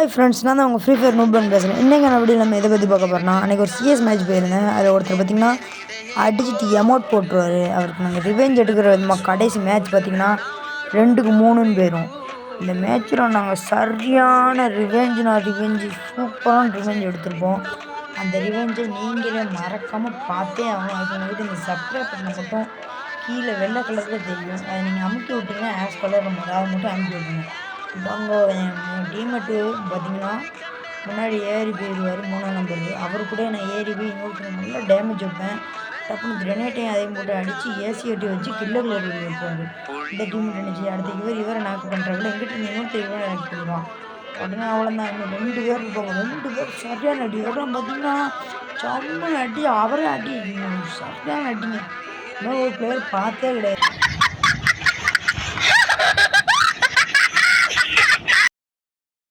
Hi friends, நான் தான் உங்கள் ஃப்ரீ ஃபயர் நூபன் பேசுகிறேன். இன்றைக்கான வீடியோ நம்ம இதை பற்றி பார்க்க போகிறோம்னா, அன்றைக்கி ஒரு சிஎஸ் மேட்ச் போயிருந்தேன். அதில் ஒருத்தர் பார்த்திங்கன்னா அடிச்சுட்டு எமௌண்ட் போட்டுருவார். அவருக்கு நாங்கள் ரிவெஞ்ச் எடுக்கிற விதமாக கடைசி மேட்ச் பார்த்திங்கன்னா 2-3ன்னு போயிடும். இந்த மேட்ச்சில் நாங்கள் சரியான ரிவெஞ்சு சூப்பரான ரிவெஞ்ச் எடுத்திருப்போம். அந்த ரிவெஞ்சை நீங்களே மறக்காமல் பார்த்தே ஆகணும். அதுக்கு உங்கள்கிட்ட இந்த சப்ஸ்கிரைப் பண்ண மட்டும் கீழே வெள்ளை கலரில் தெரியும். அதை நீங்கள் அமுக்கி விட்டிங்கன்னா ஆஷ் கலரில் அதை மட்டும் அமுக்கி விட்டுருங்க. இவங்க என் டீம்மேட்டு பார்த்தீங்கன்னா முன்னாடி ஏறி போயிடுவார் 3ஆம் நம்பர். அவர் கூட நான் ஏறி போய் இன்னொருத்தர் நல்லா டேமேஜ் வைப்பேன். டப்புனு கிரனேட்டையும் அதையும் போட்டு அடித்து ஏசி கட்டி வச்சு கில்லர் வைப்பார். இந்த டீம்மேட் நினச்சி அடுத்த இவரை நாக்கு பண்ணுறாங்களோ எங்கிட்ட இன்னொருத்தர் இவரை நாக்கு பண்ணிடுவான். உடனே அவ்வளோதான். இன்னும் 2 பேர் இருப்பாங்க. 2 பேர் சரியான அடி. அதெல்லாம் பார்த்தீங்கன்னா செம்ம அடி. அவரே அடி சரியான அடிங்க. இன்னும் ஒரு பிளேயர் பார்த்தே கிடையாது.